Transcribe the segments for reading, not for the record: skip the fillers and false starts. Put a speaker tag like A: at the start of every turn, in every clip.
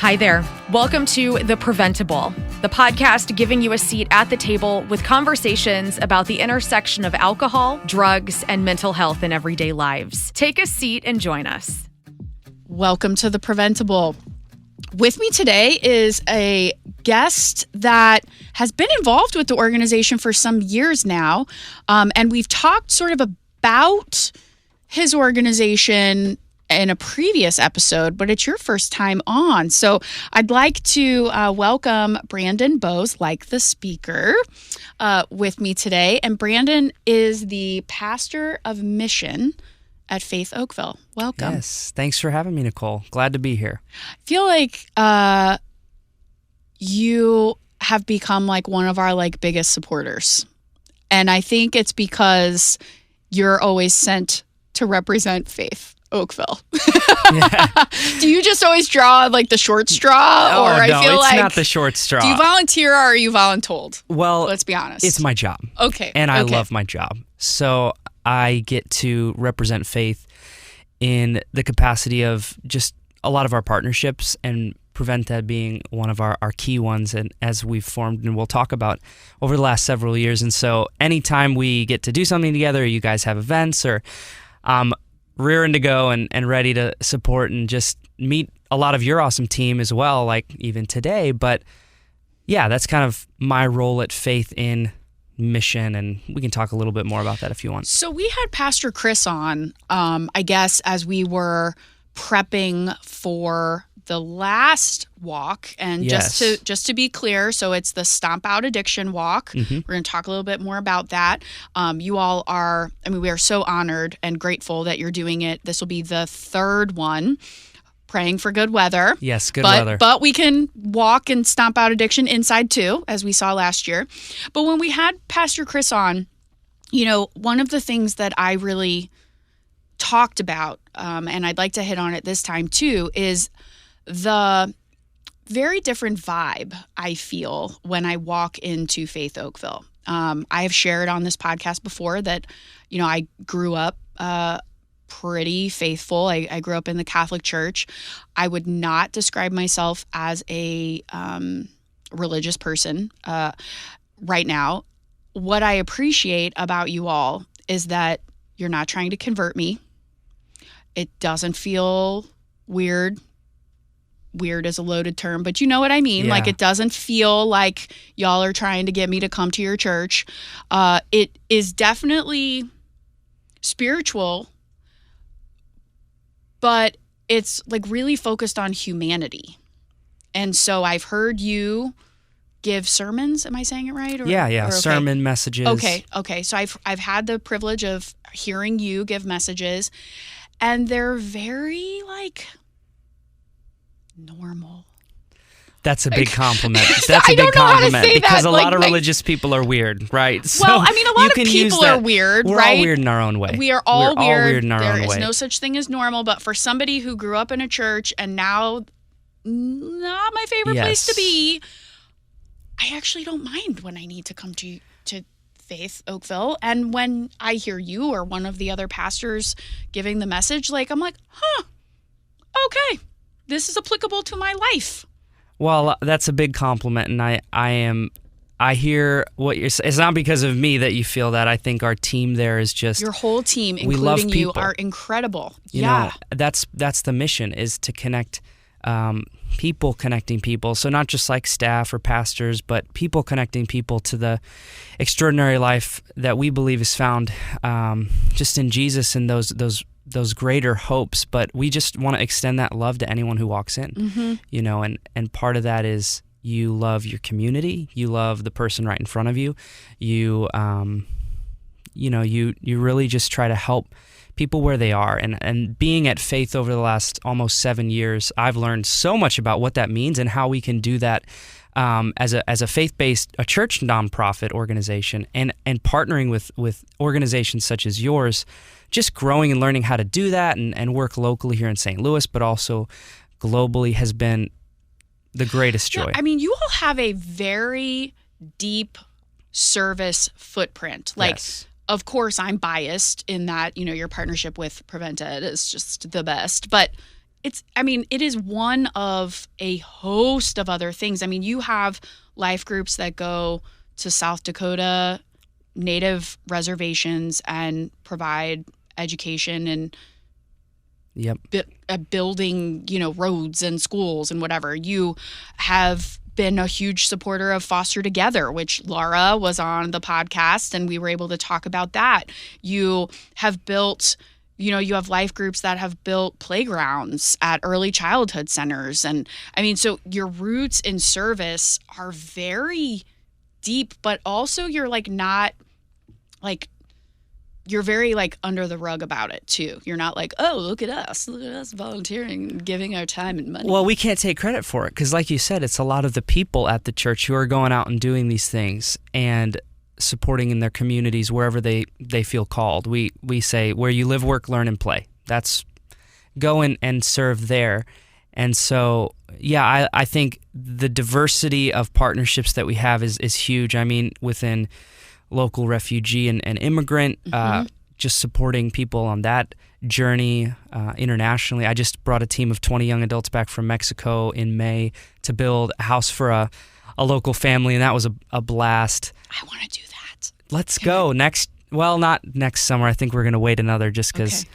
A: Hi there. Welcome to The Preventable, the podcast giving you a seat at the table with conversations about the intersection of alcohol, drugs, and mental health in everyday lives. Take a seat and join us.
B: Welcome to The Preventable. With me today is a guest that has been involved with the organization for some years now, and we've talked sort of about his organization in a previous episode, but it's your first time on. So I'd like to welcome Brandon Bowes, like the speaker, with me today. And Brandon is the pastor of mission at Faith Oakville. Welcome.
C: Yes. Thanks for having me, Nicole. Glad to be here.
B: I feel like you have become like one of our like biggest supporters. And I think it's because you're always sent to represent Faith Oakville.
C: Yeah.
B: Do you just always draw like the short straw?
C: Oh,
B: or I
C: no,
B: feel
C: it's
B: like
C: not the short straw.
B: Do you volunteer or are you voluntold?
C: Well,
B: let's be honest.
C: It's my job.
B: Okay.
C: And I love my job. So I get to represent Faith in the capacity of just a lot of our partnerships, and Prevent+Ed being one of our key ones, and as we've formed and we'll talk about over the last several years. And so anytime we get to do something together, you guys have events, or rearing to go and ready to support and just meet a lot of your awesome team as well, like even today. But yeah, that's kind of my role at Faith in mission, and we can talk a little bit more about that if you want.
B: So we had Pastor Chris on, I guess, as we were prepping for the last walk, and
C: Yes.
B: just to be clear, so it's the Stomp Out Addiction walk.
C: Mm-hmm.
B: We're going to talk a little bit more about that. You all are, we are so honored and grateful that you're doing it. This will be the third one. Praying for good weather.
C: Yes, good weather.
B: But we can walk and stomp out addiction inside too, as we saw last year. But when we had Pastor Chris on, one of the things that I really talked about, and I'd like to hit on it this time too, is the very different vibe I feel when I walk into Faith Oakville. I have shared on this podcast before that, I grew up pretty faithful. I grew up in the Catholic Church. I would not describe myself as a religious person right now. What I appreciate about you all is that you're not trying to convert me. It doesn't feel weird. Weird is a loaded term, but you know what I mean?
C: Yeah.
B: Like, it doesn't feel like y'all are trying to get me to come to your church. It is definitely spiritual, but it's like really focused on humanity. And so I've heard you give sermons. Am I saying it right?
C: Yeah.
B: Okay.
C: Sermon messages.
B: Okay. So I've had the privilege of hearing you give messages, and they're very like normal.
C: That's a big compliment.
B: I don't know how to say
C: because
B: that.
C: a lot of religious people are weird, right?
B: Well, a lot of people are weird,
C: We're
B: right?
C: all weird in our own way.
B: We are all weird.
C: in our own way.
B: There is no such thing as normal, but for somebody who grew up in a church and now not my favorite place to be, I actually don't mind when I need to come to Faith Oakville. And when I hear you or one of the other pastors giving the message, I'm like, okay, this is applicable to my life.
C: Well, that's a big compliment, and I hear what you're saying. It's not because of me that you feel that. I think our team there is just...
B: Your whole team,
C: we love
B: including you,
C: people.
B: are incredible.
C: You know, that's the mission, is to connect people connecting people. So not just like staff or pastors, but people connecting people to the extraordinary life that we believe is found just in Jesus and those greater hopes. But we just want to extend that love to anyone who walks in. Mm-hmm. And part of that is you love your community, you love the person right in front of you, you really just try to help people where they are. And being at Faith over the last almost 7 years, I've learned so much about what that means and how we can do that as a faith-based, a church nonprofit organization, and partnering with organizations such as yours, just growing and learning how to do that and work locally here in St. Louis, but also globally, has been the greatest joy.
B: Yeah, I mean, you all have a very deep service footprint.
C: Yes.
B: Of course, I'm biased in that, your partnership with Prevent+Ed is just the best. But it is one of a host of other things. I mean, you have life groups that go to South Dakota Native reservations and provide education and building, roads and schools and whatever. You have been a huge supporter of Foster Together, which Laura was on the podcast and we were able to talk about that. You have built, you have life groups that have built playgrounds at early childhood centers. And I mean, so your roots in service are very deep, but also you're you're very under the rug about it too. You're not like, oh, look at us volunteering and giving our time and money.
C: Well, we can't take credit for it because like you said, it's a lot of the people at the church who are going out and doing these things and supporting in their communities wherever they feel called. We say where you live, work, learn, and play. That's go and serve there. And so, yeah, I think the diversity of partnerships that we have is huge. I mean, within local refugee and immigrant, just supporting people on that journey internationally. I just brought a team of 20 young adults back from Mexico in May to build a house for a local family, and that was a blast.
B: I want to do that.
C: Let's go. Not next summer. I think we're going to wait another just because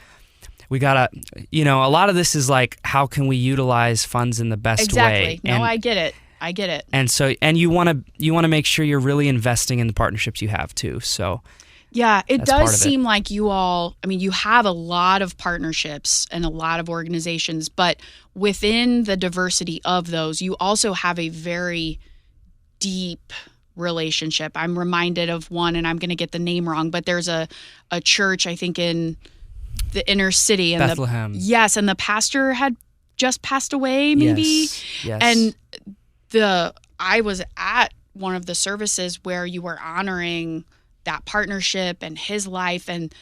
C: we got to, a lot of this is like, how can we utilize funds in the best way?
B: No, I get it. And
C: so, and you want to make sure you're really investing in the partnerships you have too. So,
B: yeah, it does seem like you all, you have a lot of partnerships and a lot of organizations, but within the diversity of those, you also have a very deep relationship. I'm reminded of one, and I'm going to get the name wrong, but there's a church, I think in the inner city. And
C: Bethlehem.
B: And the pastor had just passed away, maybe.
C: Yes.
B: And I was at one of the services where you were honoring that partnership and his life, and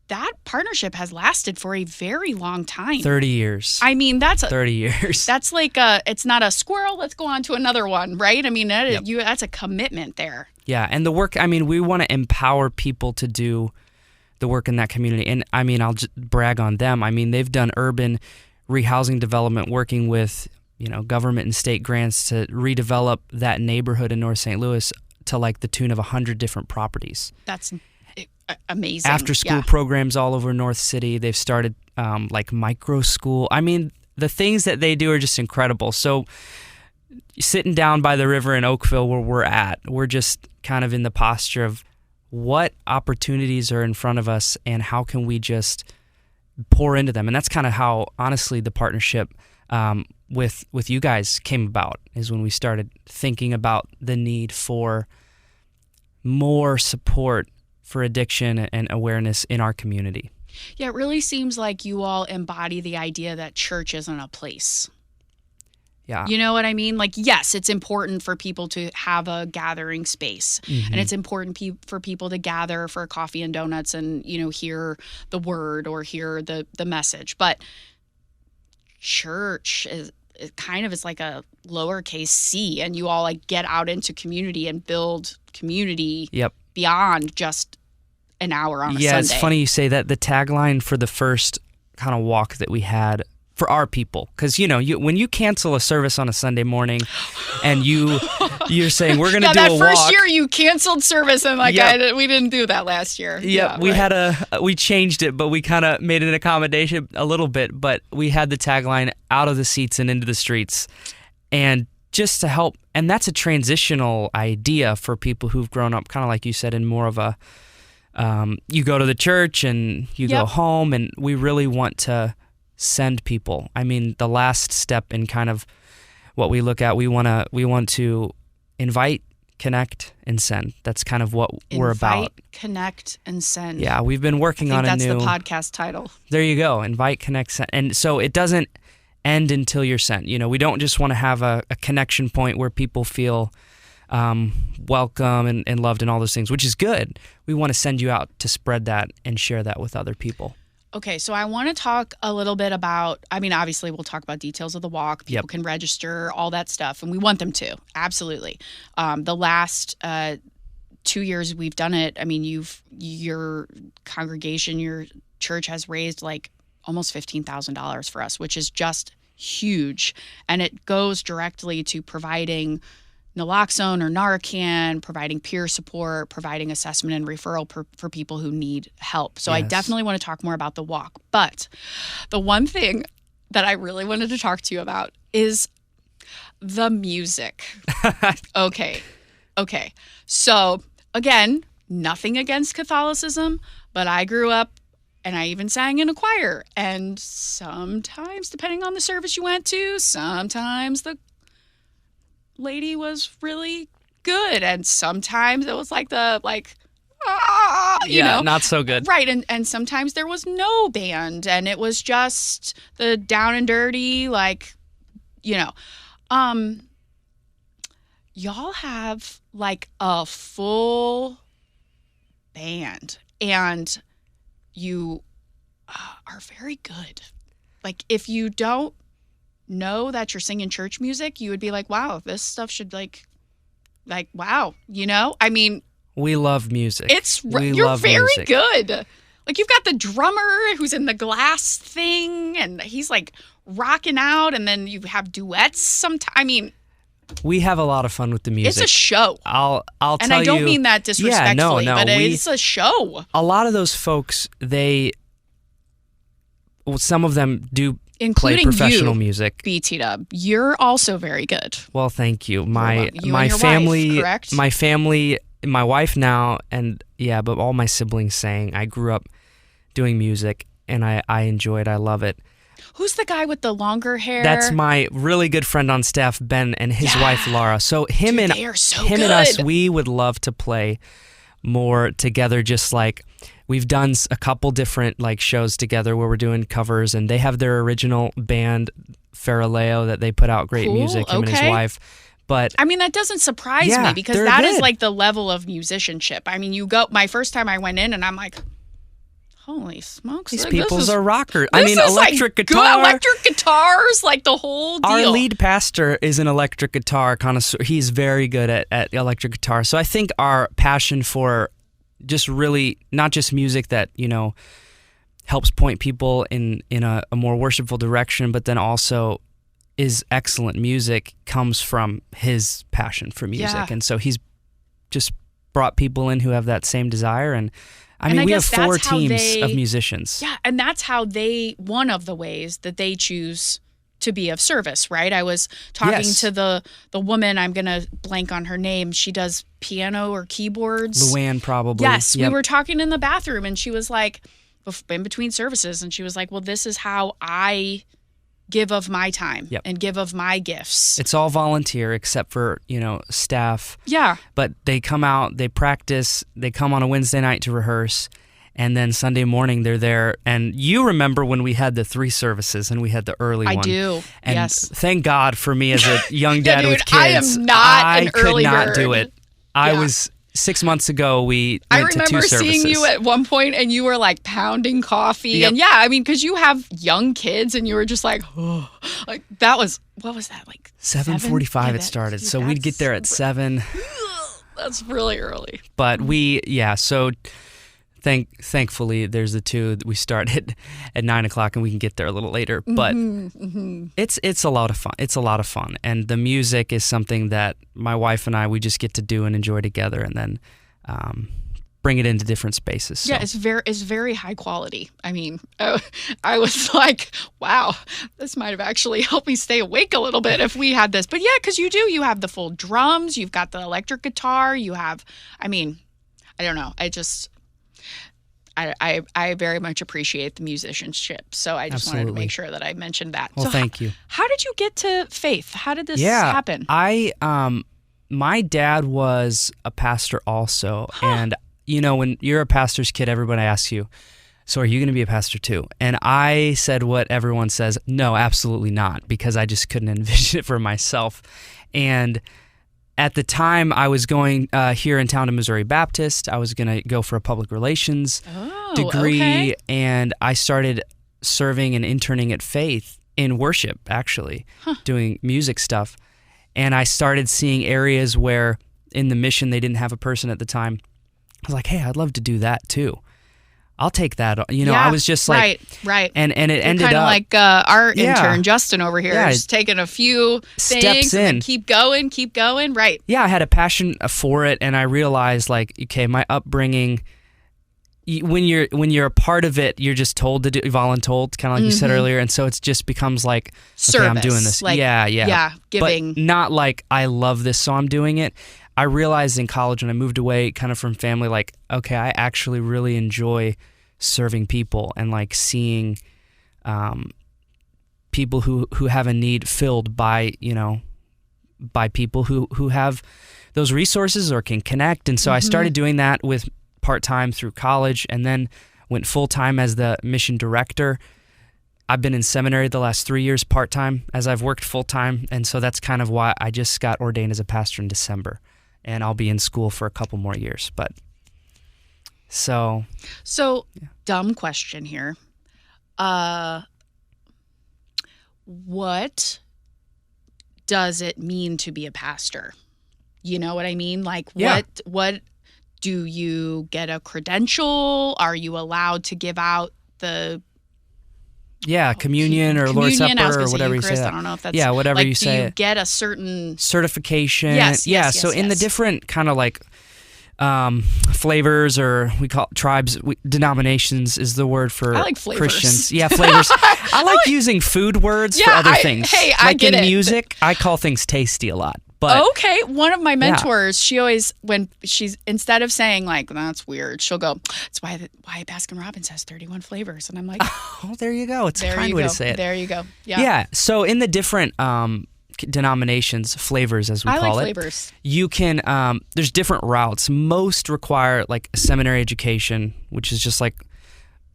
B: that partnership has lasted for a very long time.
C: 30 years.
B: 30
C: years.
B: That's it's not a squirrel, let's go on to another one, right? That's a commitment there.
C: Yeah, and the work, we want to empower people to do the work in that community. And I'll just brag on them. They've done urban rehousing development working with government and state grants to redevelop that neighborhood in North St. Louis to the tune of 100 different properties.
B: That's amazing.
C: After school programs all over North City. They've started micro school. The things that they do are just incredible. So sitting down by the river in Oakville where we're at, we're just kind of in the posture of what opportunities are in front of us and how can we just pour into them. And that's kind of how, honestly, the partnership with you guys came about, is when we started thinking about the need for more support for addiction and awareness in our community.
B: Yeah, it really seems like you all embody the idea that church isn't a place.
C: Yeah.
B: You know what I mean? Yes, it's important for people to have a gathering space. Mm-hmm. And it's important for people to gather for coffee and donuts and, hear the word or hear the message. But church is it's like a lowercase c, and you all get out into community and build community beyond just an hour on a Sunday.
C: Yeah, it's funny you say that. The tagline for the first kind of walk that we had for our people, because when you cancel a service on a Sunday morning and you're saying we're going to do a walk.
B: That first year you canceled service and we didn't do that last year.
C: We changed it, but we kind of made an accommodation a little bit, but we had the tagline out of the seats and into the streets, and just to help. And that's a transitional idea for people who've grown up, kind of like you said, in more of a you go to the church and you go home, and we really want to send people. The last step in kind of what we look at, we want to invite, connect, and send. That's kind of what we're about.
B: Invite, connect, and send.
C: Yeah, we've been working on
B: that's the podcast title.
C: There you go. Invite, connect, send. And so it doesn't end until you're sent. We don't just want to have a connection point where people feel welcome and loved and all those things, which is good. We want to send you out to spread that and share that with other people.
B: Okay, so I want to talk a little bit about, obviously we'll talk about details of the walk. People can register, all that stuff, and we want them to, absolutely. The last 2 years we've done it, your congregation, your church has raised almost $15,000 for us, which is just huge. And it goes directly to providing naloxone or Narcan, providing peer support, providing assessment and referral for people who need help. So I definitely want to talk more about the walk. But the one thing that I really wanted to talk to you about is the music. Okay. So again, nothing against Catholicism, but I grew up and I even sang in a choir. And sometimes, depending on the service you went to, sometimes the lady was really good. And sometimes it was like you know,
C: not so good.
B: Right. And sometimes there was no band and it was just the down and dirty, like, you know. Y'all have like a full band and you are very good. Like if you don't know that you're singing church music, you would be like, wow, this stuff should like wow, you know? I mean,
C: we love music.
B: You're very good. Like you've got the drummer who's in the glass thing and he's like rocking out, and then you have duets sometimes. I mean,
C: we have a lot of fun with the music.
B: It's a show.
C: I'll tell you.
B: And I don't mean that disrespectfully, but it's a show.
C: A lot of those folks, some of them do
B: including
C: play professional
B: you,
C: music.
B: BT Dub, you're also very good.
C: Well, thank you.
B: You
C: My
B: and your
C: family,
B: wife, correct?
C: My family, my wife now, and but all my siblings sang. I grew up doing music, and I enjoy it. I love it.
B: Who's the guy with the longer hair?
C: That's my really good friend on staff, Ben, and his wife Laura. So him and us, we would love to play more together. Just like we've done a couple different like shows together where we're doing covers, and they have their original band Faraleo that they put out great music. Him and his wife. But
B: I mean, that doesn't surprise me because that is like the level of musicianship. I mean, my first time I went in and I'm like, holy smokes.
C: These people's are rockers. I mean, electric guitar.
B: Electric guitars, like the whole deal.
C: Our lead pastor is an electric guitar connoisseur. He's very good at electric guitar. So I think our passion for just really, not just music that, you know, helps point people in a more worshipful direction, but then also is excellent music comes from his passion for music. Yeah. And so he's just brought people in who have that same desire. And I mean, we have 4 teams of musicians.
B: Yeah, and that's how one of the ways that they choose to be of service, right? I was talking to the woman, I'm going to blank on her name. She does piano or keyboards.
C: Luann, probably.
B: Yes, we were talking in the bathroom, and she was like, in between services, and she was like, well, this is how I give of my time and give of my gifts.
C: It's all volunteer except for, you know, staff.
B: Yeah.
C: But they come out, they practice, they come on a Wednesday night to rehearse, and then Sunday morning they're there. And you remember when we had the 3 services and we had the early one.
B: I do,
C: and
B: yes.
C: Thank God for me as a young dad with kids.
B: I am not an early bird.
C: I could not do it. I was... 6 months ago, we went to 2 services.
B: I remember seeing you at one point, and you were like pounding coffee. Yep. And I mean, because you have young kids, and you were just like, oh, like that was, what was that, like
C: 7:45 it started. So we'd get there at 7.
B: That's really early.
C: But so thankfully, there's the 2 that we start at 9 o'clock, and we can get there a little later. But it's a lot of fun. It's a lot of fun, and the music is something that my wife and I we just get to do and enjoy together, and then bring it into different spaces. So.
B: Yeah, it's very high quality. I mean, I was like, wow, this might have actually helped me stay awake a little bit if we had this. But yeah, because you have the full drums, you've got the electric guitar, you have. I mean, I don't know. I very much appreciate the musicianship, so I just wanted to make sure that I mentioned that.
C: Well,
B: so
C: thank you.
B: How did you get to Faith? How did this happen?
C: My dad was a pastor also, and you know, when you're a pastor's kid, everybody asks you, so are you going to be a pastor too? And I said what everyone says, no, absolutely not, because I just couldn't envision it for myself. And at the time, I was going here in town to Missouri Baptist. I was going to go for a public relations degree, and I started serving and interning at Faith in worship, actually, doing music stuff. And I started seeing areas where in the mission they didn't have a person at the time. I was like, hey, I'd love to do that too. I'll take that. I was just like,
B: right.
C: And it
B: You're
C: ended
B: kind of
C: up
B: like our intern Justin over here, just taking a few
C: steps
B: things
C: in.
B: and keep going. Right.
C: Yeah, I had a passion for it, and I realized like, okay, my upbringing. When you're a part of it, you're just told to do, voluntold, kind of like you said earlier, and so it just becomes like,
B: service.
C: Okay, I'm doing this.
B: Like, giving.
C: But not like I love this, so I'm doing it. I realized in college when I moved away, kind of from family, like, okay, I actually really enjoy serving people and like seeing people who have a need filled by people who have those resources or can connect, and so I started doing that with part-time through college, and then went full-time as the mission director. I've been in seminary the last 3 years part-time as I've worked full-time, and so that's kind of why I just got ordained as a pastor in December, and I'll be in school for a couple more years. But so
B: dumb question here. What does it mean to be a pastor? You know what I mean? Like, what do you get a credential? Are you allowed to give out the
C: communion or Lord's Supper or whatever you say?
B: I don't know if that's
C: whatever you say.
B: Do you get a certain
C: certification?
B: Yes.
C: So in the different kind of like flavors, or we call tribes, denominations is the word for
B: I like flavors.
C: Christians. Yeah, flavors. I like using food words for other things.
B: Hey,
C: I get
B: it.
C: In music, I call things tasty a lot. But
B: okay, one of my mentors, she always, when she's, instead of saying like, that's weird, she'll go, that's why Baskin Robbins has 31 flavors. And I'm like,
C: oh, there you go. It's a kind way to say it.
B: There you go. Yeah.
C: Yeah. So in the different denominations, flavors as we call it.
B: I like flavors.
C: You can, there's different routes. Most require like a seminary education, which is just like,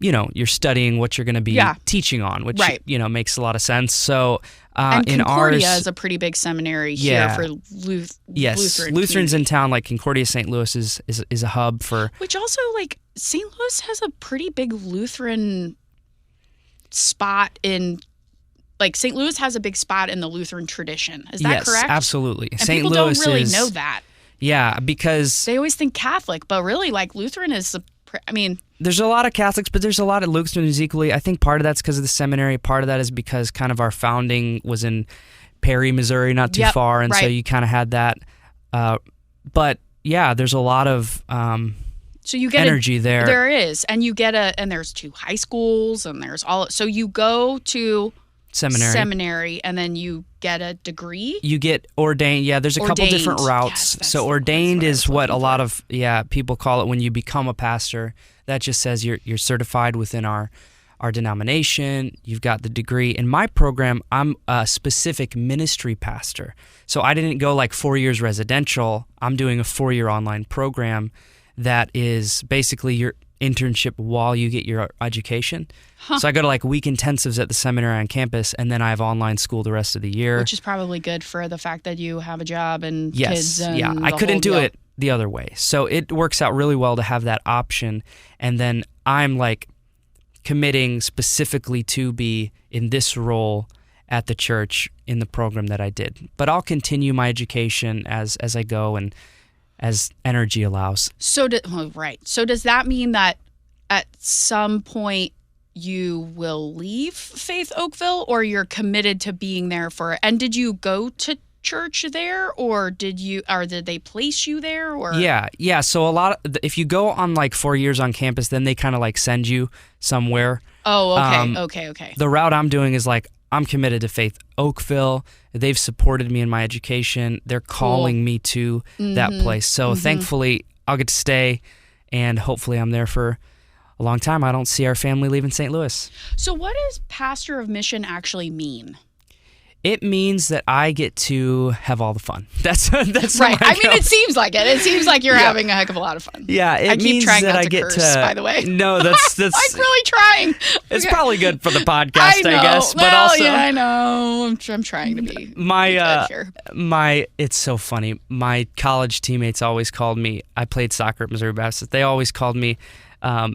C: you're studying what you're going to be teaching on, which, makes a lot and so
B: and
C: in
B: Concordia
C: ours,
B: is a pretty big seminary here for Lutheran.
C: Lutherans in town, like Concordia, St. Louis is a hub for.
B: Which also, like, St. Louis has a pretty big Lutheran spot in. Like, St. Louis has a big spot in the Lutheran tradition. Is that correct?
C: Yes, absolutely.
B: And
C: St.
B: people
C: Louis
B: don't really know that.
C: Yeah, because
B: they always think Catholic, but really, like, Lutheran is
C: there's a lot of Catholics, but there's a lot of Lutherans equally. I think part of that's because of the seminary. Part of that is because kind of our founding was in Perry, Missouri, not too far, and so you kind of had that. But yeah, there's a lot of
B: so you get
C: energy there.
B: There is, and you get and there's 2 high schools, and there's all. So you go to seminary, and then you get a degree.
C: You get ordained. Yeah, there's a couple different routes.
B: Yes,
C: so ordained is what a lot of people call it when you become a pastor. That just says you're certified within our denomination. You've got the degree. In my program, I'm a specific ministry pastor. So I didn't go like 4 years residential. I'm doing a 4-year online program that is basically your internship while you get your education. So I go to like week intensives at the seminary on campus, and then I have online school the rest of the year.
B: Which is probably good for the fact that you have a job and kids and
C: I couldn't do it the other way. So it works out really well to have that option. And then I'm like committing specifically to be in this role at the church in the program that I did. But I'll continue my education as I go and as energy allows.
B: So does that mean that at some point you will leave Faith Oakville, or you're committed to being there for? And did you go to church there, or did they place you there? Or
C: yeah. So if you go on like 4 years on campus, then they kind of like send you somewhere.
B: Oh, okay, okay.
C: The route I'm doing is like I'm committed to Faith Oakville. They've supported me in my education. They're calling me to that place. So thankfully, I'll get to stay, and hopefully I'm there for a long time. I don't see our family leaving St. Louis.
B: So what does pastor of mission actually mean?
C: It means that I get to have all the fun. That's
B: right. I mean, it seems like it. It seems like you're having a heck of a lot of fun.
C: Yeah,
B: I keep trying not to curse, by the way.
C: No, that's
B: like really trying.
C: It's probably good for the podcast, I guess. But also,
B: I know. I'm trying to be good here.
C: It's so funny. My college teammates always called me. I played soccer at Missouri Baptist. They always called me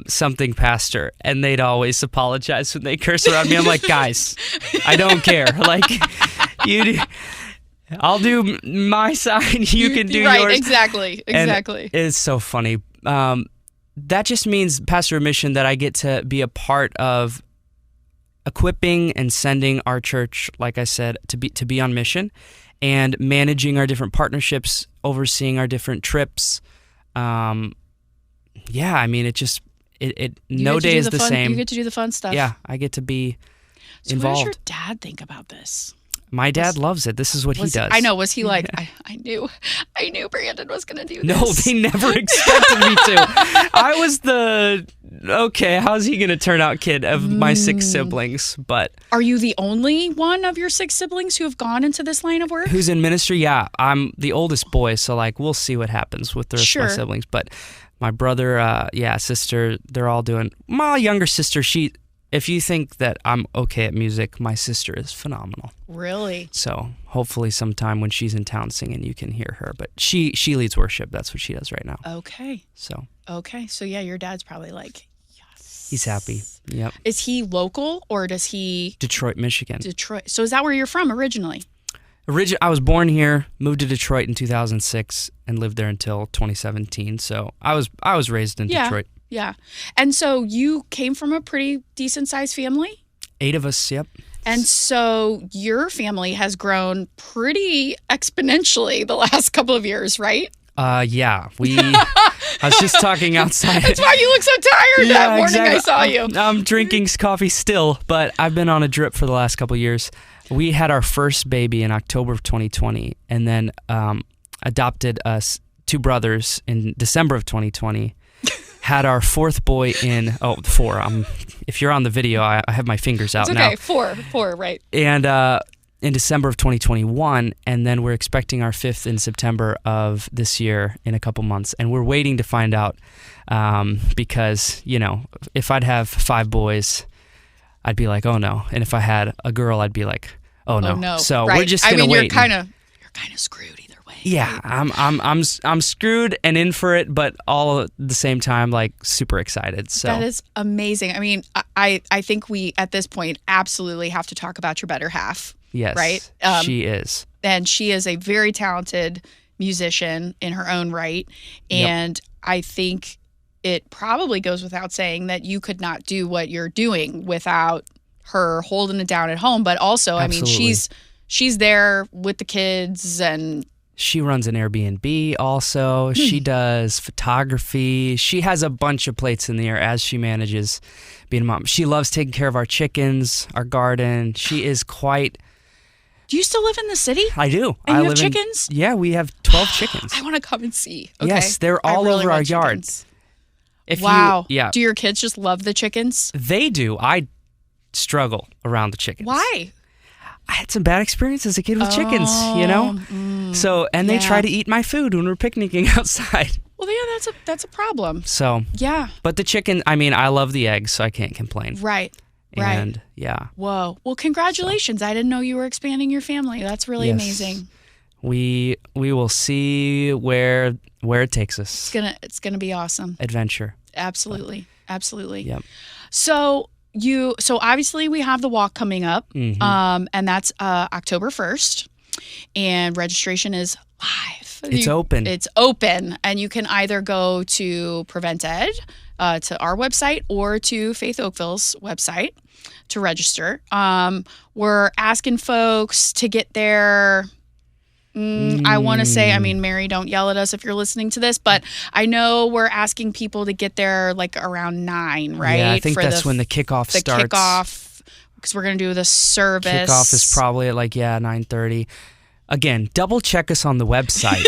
C: something pastor, and they'd always apologize when they curse around me. I'm like, guys, I don't care. Like, I'll do my side. You can do yours.
B: Exactly.
C: And it's so funny. that just means, Pastor of Mission, that I get to be a part of equipping and sending our church, like I said, to be on mission, and managing our different partnerships, overseeing our different trips. Yeah, I mean, no day is the same.
B: You get to do the fun stuff.
C: Yeah, I get to be
B: What
C: involved.
B: does your dad think about this?
C: My dad loves it. This is what he does.
B: I know. Was he like, I knew Brandon was going to do this?
C: No, they never expected me to. I was okay, how's he going to turn out kid of my 6 siblings? But
B: are you the only one of your 6 siblings who have gone into this line of work?
C: Who's in ministry? Yeah, I'm the oldest boy, so like we'll see what happens with the rest of my siblings. But my brother, sister, they're all doing. My younger sister, if you think that I'm okay at music, my sister is phenomenal.
B: Really?
C: So hopefully sometime when she's in town singing, you can hear her. But she leads worship. That's what she does right now.
B: Okay. So yeah, your dad's probably like, yes.
C: He's happy. Yep.
B: Is he local or does he?
C: Detroit, Michigan.
B: Detroit. So is that where you're from originally?
C: I was born here, moved to Detroit in 2006, and lived there until 2017. So I was raised in Detroit.
B: Yeah. And so you came from a pretty decent-sized family?
C: 8 of us, yep.
B: And so your family has grown pretty exponentially the last couple of years, right?
C: Yeah. I was just talking outside.
B: That's why you look so tired that morning
C: exactly.
B: I saw you.
C: I'm drinking coffee still, but I've been on a drip for the last couple of years. We had our first baby in October of 2020, and then adopted us 2 brothers in December of 2020. Had our 4th boy in 4. If you're on the video, I have my fingers out now.
B: It's okay, 4, right?
C: And in December of 2021, and then we're expecting our 5th in September of this year in a couple months, and we're waiting to find out because if I'd have 5 boys, I'd be like, oh no, and if I had a girl, I'd be like, oh no.
B: Oh, no.
C: So
B: right.
C: we're just gonna wait.
B: You're kind of screwed either way.
C: Yeah, right? I'm screwed and in for it, but all at the same time, like super excited. So
B: that is amazing. I mean, I think we at this point absolutely have to talk about your better half.
C: Yes,
B: right.
C: She is,
B: and she is a very talented musician in her own right, and I think it probably goes without saying that you could not do what you're doing without her holding it down at home. But also,
C: Absolutely.
B: I mean, she's there with the kids, and
C: she runs an Airbnb also. She does photography. She has a bunch of plates in the air as she manages being a mom. She loves taking care of our chickens, our garden. She is quite...
B: Do you still live in the city?
C: I do.
B: And
C: I
B: you have
C: live
B: chickens?
C: Yeah, we have 12 chickens.
B: I want to come and see. Okay.
C: Yes, they're all
B: really
C: over our
B: want
C: yard.
B: chickens.
C: Wow.
B: Do your kids just love the chickens?
C: They do. I struggle around the chickens.
B: Why?
C: I had some bad experience as a kid with chickens, So, and they try to eat my food when we're picnicking outside.
B: Well, yeah, that's a problem.
C: So,
B: yeah.
C: But the chicken, I mean, I love the eggs, so I can't complain.
B: Right.
C: And yeah.
B: Whoa. Well, congratulations. I didn't know you were expanding your family. That's really amazing.
C: We will see where it takes us.
B: It's gonna be awesome.
C: Adventure.
B: Absolutely. Absolutely.
C: Yep.
B: So obviously we have the walk coming up, and that's October 1st, and registration is live.
C: It's open.
B: It's open, and you can either go to Prevent+Ed, to our website, or to Faith Oakville's website to register. We're asking folks to get there. I want to say, I mean, Mary, don't yell at us if you're listening to this, but I know we're asking people to get there like around 9, right?
C: Yeah, I think that's when the kickoff starts.
B: The kickoff, because we're going to do the service.
C: Kickoff is probably at 9:30. Again, double check us on the website,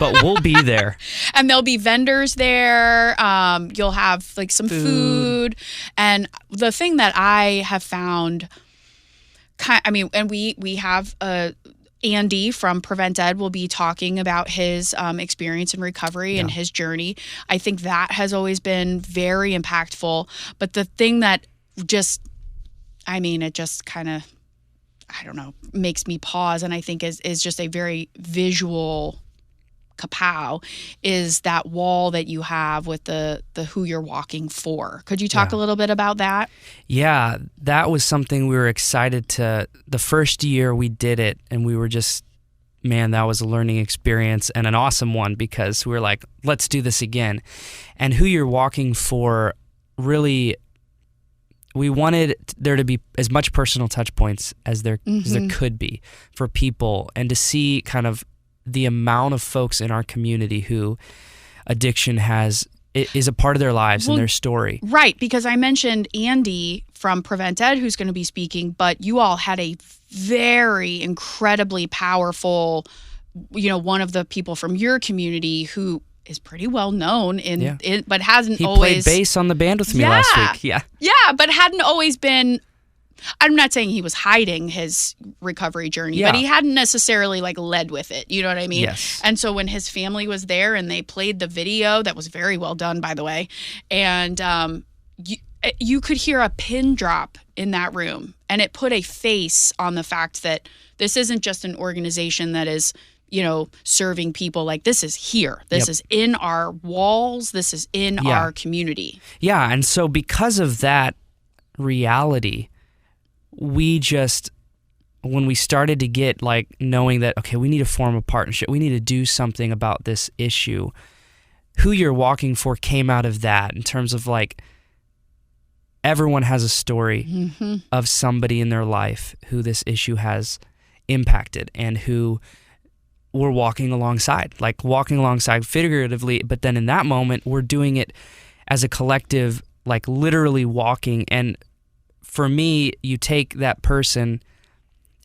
C: but we'll be there.
B: And there'll be vendors there. You'll have like some food. And the thing that I have found, and we have Andy from Prevent+Ed will be talking about his experience in recovery and his journey. I think that has always been very impactful. But the thing that it just kind of, I don't know, makes me pause, and I think is just a very visual kapow, is that wall that you have with the who you're walking for. Could you talk a little bit about that?
C: Yeah, that was something we were excited to. The first year we did it, and we were just man, that was a learning experience and an awesome one, because we were like, let's do this again. And who you're walking for, really, we wanted there to be as much personal touch points as there could be for people, and to see kind of the amount of folks in our community who addiction is a part of their lives and their story.
B: Right, because I mentioned Andy from Prevent+Ed who's going to be speaking, but you all had a very incredibly powerful, one of the people from your community who is pretty well known but hasn't always...
C: He played bass on the band with me last week. Yeah,
B: but hadn't always been... I'm not saying he was hiding his recovery journey, but he hadn't necessarily led with it. You know what I mean?
C: Yes.
B: And so when his family was there and they played the video, that was very well done, by the way, and you could hear a pin drop in that room, and it put a face on the fact that this isn't just an organization that is, serving people. This is here. This is in our walls. This is in our community.
C: Yeah, and so because of that reality, we just, when we started to get knowing that, okay, we need to form a partnership, we need to do something about this issue, who you're walking for came out of that, in terms of everyone has a story of somebody in their life who this issue has impacted and who we're walking alongside figuratively, but then in that moment, we're doing it as a collective, literally walking. And for me, you take that person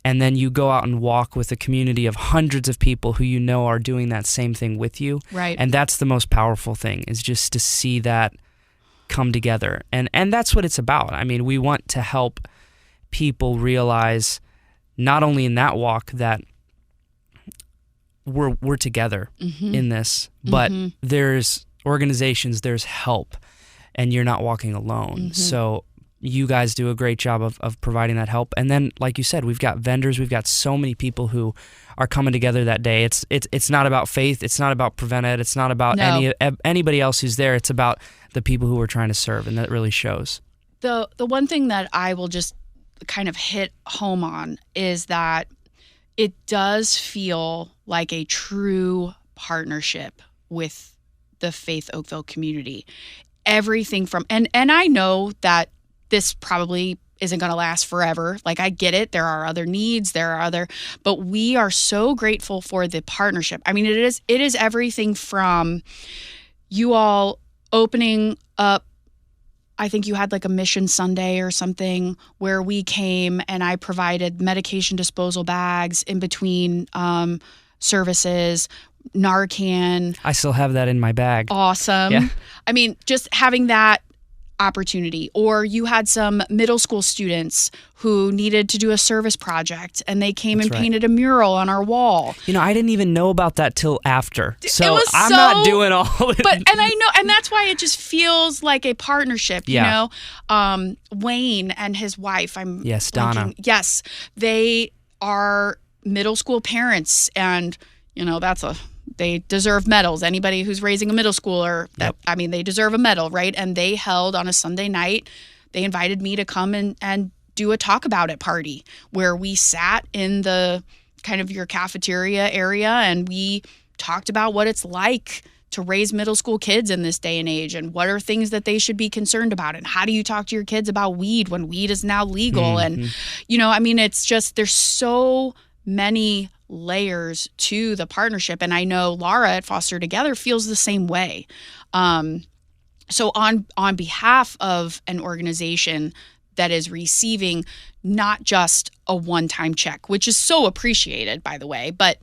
C: and then you go out and walk with a community of hundreds of people who are doing that same thing with you.
B: Right.
C: And that's the most powerful thing, is just to see that come together. And that's what it's about. I mean, we want to help people realize, not only in that walk, that we're together in this, but there's organizations, there's help, and you're not walking alone. So you guys do a great job of providing that help. And then, like you said, we've got vendors, we've got so many people who are coming together that day. It's not about Faith, it's not about Prevent+Ed, it's not about anybody else who's there. It's about the people who we're trying to serve, and that really shows.
B: The one thing that I will just kind of hit home on is that it does feel like a true partnership with the Faith Oakville community. Everything from, and I know that this probably isn't going to last forever. I get it. There are other needs. But we are so grateful for the partnership. I mean, it is everything from you all opening up. I think you had a mission Sunday or something where we came and I provided medication disposal bags in between services, Narcan.
C: I still have that in my bag.
B: Awesome.
C: Yeah.
B: I mean, just having that opportunity. Or you had some middle school students who needed to do a service project, and they came painted a mural on our wall.
C: I didn't even know about that till after. So I'm not doing all of it.
B: And I know, and that's why it just feels like a partnership, Wayne and his wife,
C: Donna.
B: Yes, they are middle school parents, and they deserve medals. Anybody who's raising a middle schooler, they deserve a medal, right? And they held on a Sunday night, they invited me to come and do a talk about it party where we sat in the kind of your cafeteria area and we talked about what it's like to raise middle school kids in this day and age, and what are things that they should be concerned about, and how do you talk to your kids about weed when weed is now legal? And, it's just, there's so many layers to the partnership. And I know Laura at Foster Together feels the same way. So on behalf of an organization that is receiving not just a one-time check, which is so appreciated, by the way, but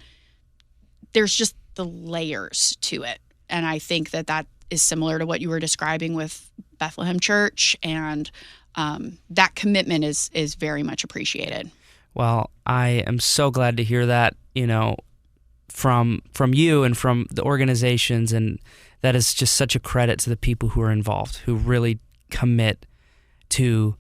B: there's just the layers to it. And I think that is similar to what you were describing with Bethlehem Church, and that commitment is very much appreciated.
C: Well, I am so glad to hear that, from you and from the organizations, and that is just such a credit to the people who are involved, who really commit to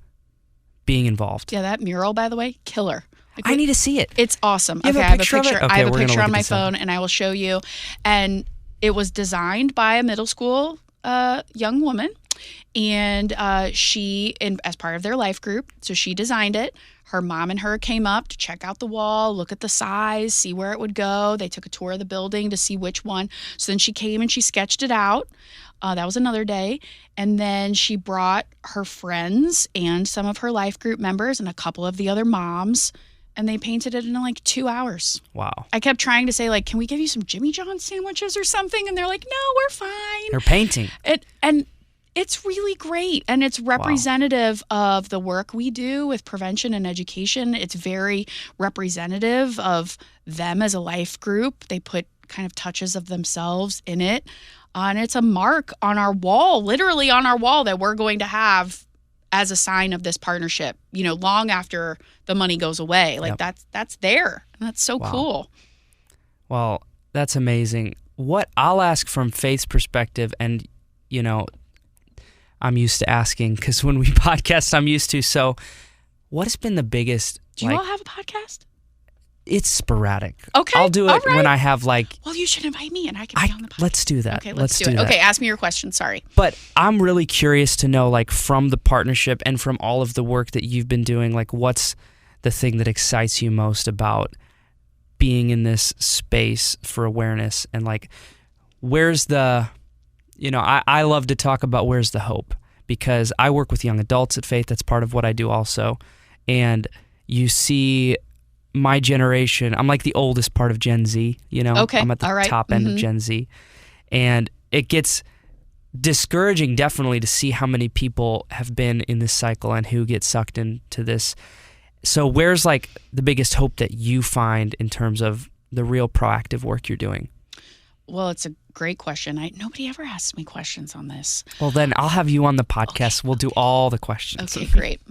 C: being involved.
B: Yeah, that mural, by the way, killer.
C: I need to see it.
B: It's awesome.
C: I have a picture of it? Okay,
B: I have a
C: we're gonna
B: picture
C: look
B: on
C: at
B: my
C: this
B: phone, and I will show you. And it was designed by a middle school young woman, and she, as part of their life group, so she designed it. Her mom and her came up to check out the wall, look at the size, see where it would go. They took a tour of the building to see which one. So then she came and she sketched it out. That was another day. And then she brought her friends and some of her life group members and a couple of the other moms, and they painted it in like 2 hours.
C: Wow.
B: I kept trying to say, like, can we give you some Jimmy John sandwiches or something? And they're like, no, we're fine.
C: They're painting.
B: And it's really great, and it's representative of the work we do with prevention and education. It's very representative of them as a life group. They put kind of touches of themselves in it, and it's a mark on our wall, literally on our wall, that we're going to have as a sign of this partnership, long after the money goes away. Like that's there, and that's so cool.
C: Well, that's amazing. What I'll ask from Faith's perspective, and I'm used to asking because when we podcast, I'm used to. So, what has been the biggest?
B: Do you all have a podcast?
C: It's sporadic.
B: Okay,
C: I'll do it when I have
B: Well, you should invite me, and I can be on the podcast.
C: Let's do that.
B: Okay, let's do it. Okay, ask me your question. Sorry.
C: But I'm really curious to know, from the partnership and from all of the work that you've been doing, what's the thing that excites you most about being in this space for awareness, and where's the I love to talk about where's the hope, because I work with young adults at Faith. That's part of what I do also. And you see my generation, I'm like the oldest part of Gen Z,
B: Okay.
C: I'm at the top end of Gen Z. And it gets discouraging definitely to see how many people have been in this cycle and who get sucked into this. So where's the biggest hope that you find in terms of the real proactive work you're doing?
B: Well, it's a great question. Nobody ever asks me questions on this.
C: Well, then I'll have you on the podcast. We'll do all the questions.
B: Okay, great.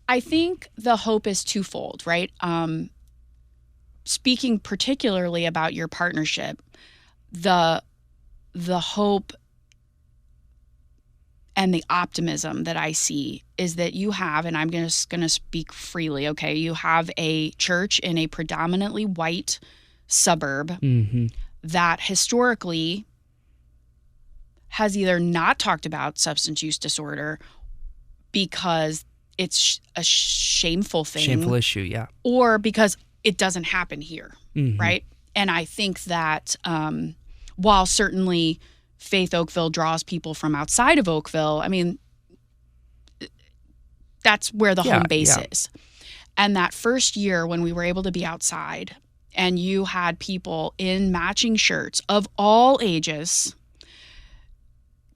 B: I think the hope is twofold, right? Speaking particularly about your partnership, the hope and the optimism that I see is that you have, and I'm just going to speak freely, okay? You have a church in a predominantly white suburb that historically has either not talked about substance use disorder because it's a shameful thing.
C: Shameful issue, yeah.
B: Or because it doesn't happen here, right? And I think that while certainly Faith Oakville draws people from outside of Oakville, I mean, that's where the home base is. And that first year when we were able to be outside, and you had people in matching shirts of all ages,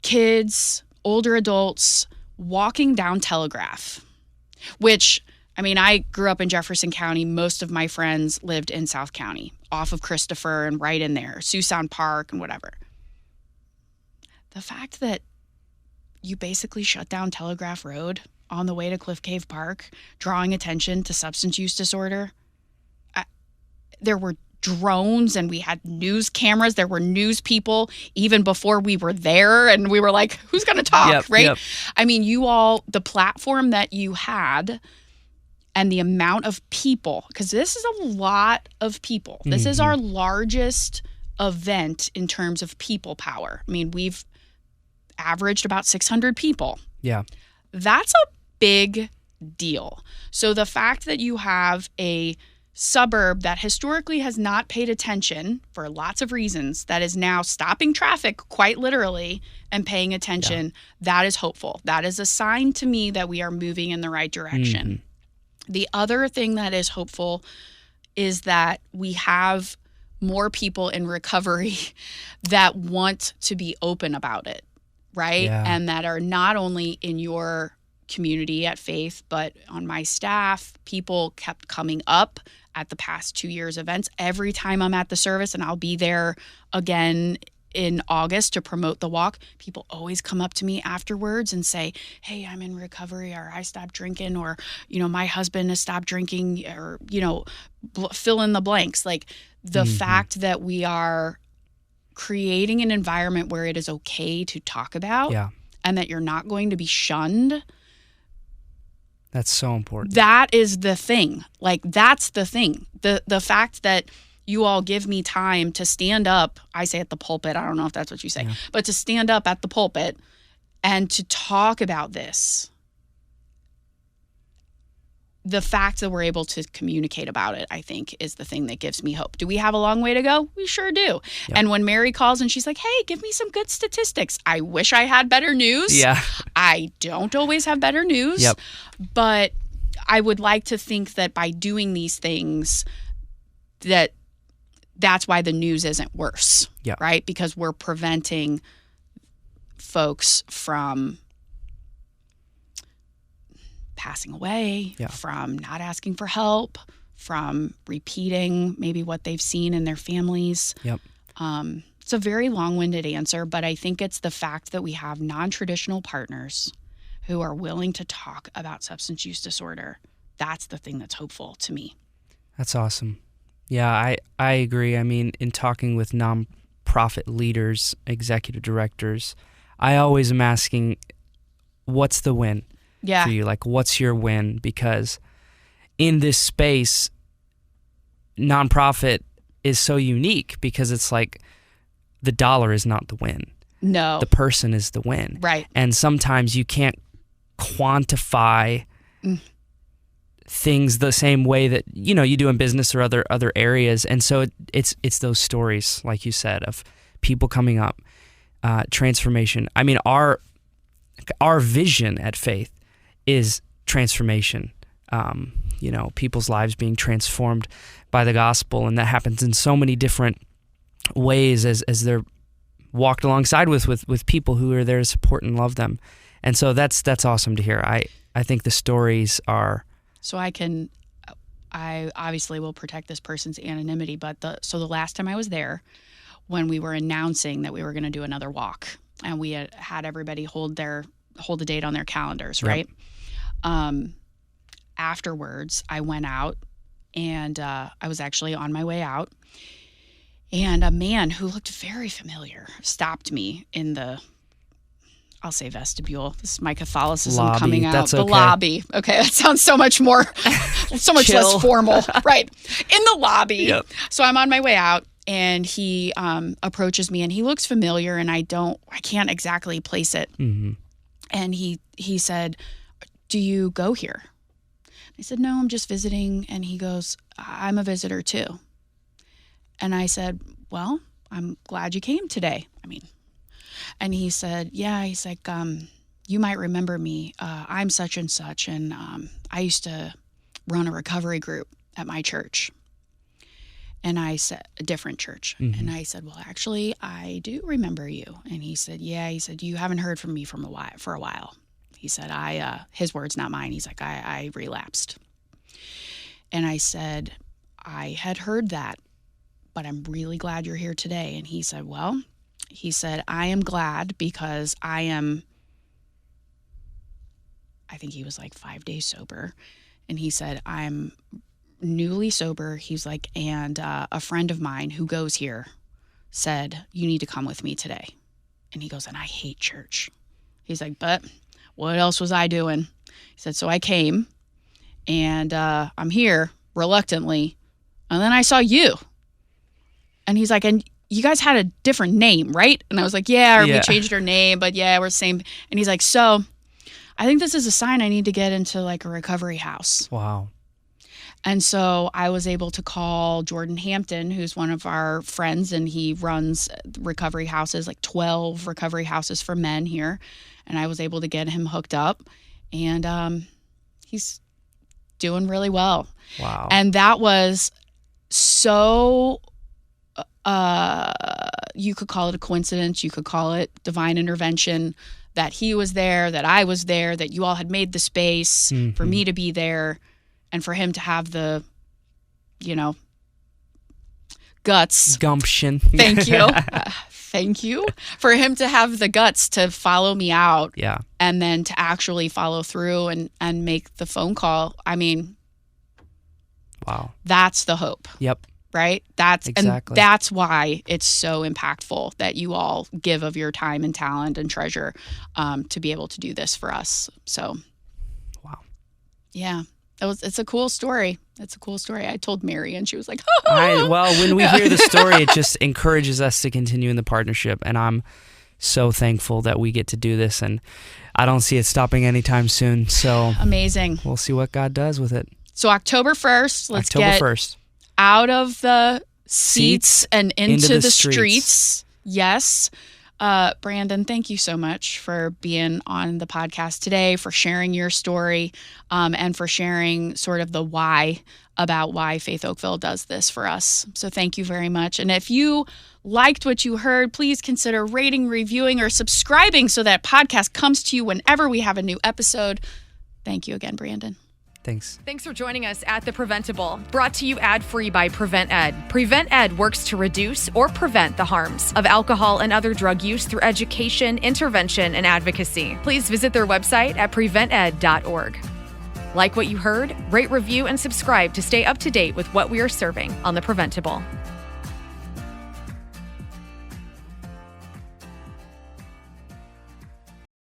B: kids, older adults, walking down Telegraph, which, I mean, I grew up in Jefferson County. Most of my friends lived in South County, off of Christopher and right in there, Sioux Sound Park and whatever. The fact that you basically shut down Telegraph Road on the way to Cliff Cave Park, drawing attention to substance use disorder, there were drones and we had news cameras. There were news people even before we were there. And we were like, who's going to talk, right? Yep. I mean, the platform that you had and the amount of people, because this is a lot of people. This is our largest event in terms of people power. I mean, we've averaged about 600 people.
C: Yeah.
B: That's a big deal. So the fact that you have a suburb that historically has not paid attention for lots of reasons, that is now stopping traffic quite literally and paying attention, that is hopeful. That is a sign to me that we are moving in the right direction. The other thing that is hopeful is that we have more people in recovery that want to be open about it, right?
C: Yeah.
B: And that are not only in your community at Faith, but on my staff, people kept coming up at the past 2 years events. Every time I'm at the service, and I'll be there again in August to promote the walk, people always come up to me afterwards and say, hey, I'm in recovery, or I stopped drinking, or, my husband has stopped drinking, or, fill in the blanks. Like the fact that we are creating an environment where it is okay to talk about and that you're not going to be shunned.
C: That's so important.
B: That is the thing. Like, that's the thing. The fact that you all give me time to stand up. I say at the pulpit. I don't know if that's what you say, but to stand up at the pulpit and to talk about this. The fact that we're able to communicate about it, I think, is the thing that gives me hope. Do we have a long way to go? We sure do. Yep. And when Mary calls and she's like, hey, give me some good statistics. I wish I had better news.
C: Yeah.
B: I don't always have better news.
C: Yep.
B: But I would like to think that by doing these things, that's why the news isn't worse.
C: Yeah.
B: Right? Because we're preventing folks from passing away, from not asking for help, from repeating maybe what they've seen in their families.
C: Yep.
B: It's a very long-winded answer, but I think it's the fact that we have non-traditional partners who are willing to talk about substance use disorder. That's the thing that's hopeful to me.
C: That's awesome. Yeah, I agree. I mean, in talking with nonprofit leaders, executive directors, I always am asking, what's the win? For you, like, what's your win? Because in this space, nonprofit is so unique because it's like the dollar is not the win.
B: No.
C: The person is the win.
B: Right.
C: And sometimes you can't quantify things the same way that, you know, you do in business or other areas. And so it's those stories, like you said, of people coming up, transformation. I mean, our vision at Faith is transformation, you know, people's lives being transformed by the gospel. And that happens in so many different ways as they're walked alongside with people who are there to support and love them. And so that's awesome to hear. I think the stories are...
B: So I obviously will protect this person's anonymity, but the last time I was there, when we were announcing that we were going to do another walk, and we had everybody hold the date on their calendars, right? Afterwards, I went out, and I was actually on my way out, and a man who looked very familiar stopped me in the, I'll say vestibule. This is my Catholicism
C: lobby.
B: Coming out.
C: That's
B: the
C: okay.
B: Lobby. Okay, that sounds so much more, so much
C: Chill.
B: less formal. Right. In the lobby.
C: Yep.
B: So I'm on my way out, and he approaches me, and he looks familiar, and I can't exactly place it.
C: Mm-hmm.
B: And he said, do you go here? I said, no, I'm just visiting. And he goes, I'm a visitor too. And I said, well, I'm glad you came today. And he said, yeah, he's like, you might remember me. I'm such and such. And I used to run a recovery group at my church. And I said, a different church. Mm-hmm. And I said, well, actually, I do remember you. And he said, yeah. He said, you haven't heard from me for a while. He said, his words, not mine. He's like, I relapsed. And I said, I had heard that, but I'm really glad you're here today. And he said, well, I am glad because I think he was like 5 days sober. And he said, I'm newly sober. He's like, and a friend of mine who goes here said, you need to come with me today. And he goes, and I hate church. He's like, but what else was I doing? He said, so I came, and I'm here reluctantly. And then I saw you. And he's like, and you guys had a different name, right? And I was like, yeah, we changed our name, but yeah, we're the same. And he's like, so I think this is a sign I need to get into like a recovery house.
C: Wow.
B: And so I was able to call Jordan Hampton, who's one of our friends, and he runs recovery houses, like 12 recovery houses for men here. And I was able to get him hooked up, and he's doing really well.
C: Wow.
B: And that was so, you could call it a coincidence, you could call it divine intervention, that he was there, that I was there, that you all had made the space for me to be there. And for him to have the, guts.
C: Gumption.
B: Thank you. Thank you. For him to have the guts to follow me out.
C: Yeah.
B: And then to actually follow through and make the phone call.
C: Wow.
B: That's the hope.
C: Yep.
B: Right?
C: Exactly.
B: And that's why it's so impactful that you all give of your time and talent and treasure to be able to do this for us. So.
C: Wow.
B: Yeah. It's a cool story. That's a cool story. I told Mary and she was like,
C: well, when we hear the story, it just encourages us to continue in the partnership. And I'm so thankful that we get to do this. And I don't see it stopping anytime soon. So
B: amazing.
C: We'll see what God does with it.
B: So October 1st, let's
C: October
B: get
C: 1st.
B: out of the seats and into the
C: streets.
B: streets. Yes. Brandon, thank you so much for being on the podcast today, for sharing your story, and for sharing sort of the why about why Faith Oakville does this for us. So thank you very much. And if you liked what you heard, please consider rating, reviewing, or subscribing so that podcast comes to you whenever we have a new episode. Thank you again, Brandon.
C: Thanks.
A: Thanks for joining us at The Preventable, brought to you ad-free by Prevent+Ed. Prevent+Ed works to reduce or prevent the harms of alcohol and other drug use through education, intervention, and advocacy. Please visit their website at prevented.org. Like what you heard? Rate, review, and subscribe to stay up to date with what we are serving on The Preventable.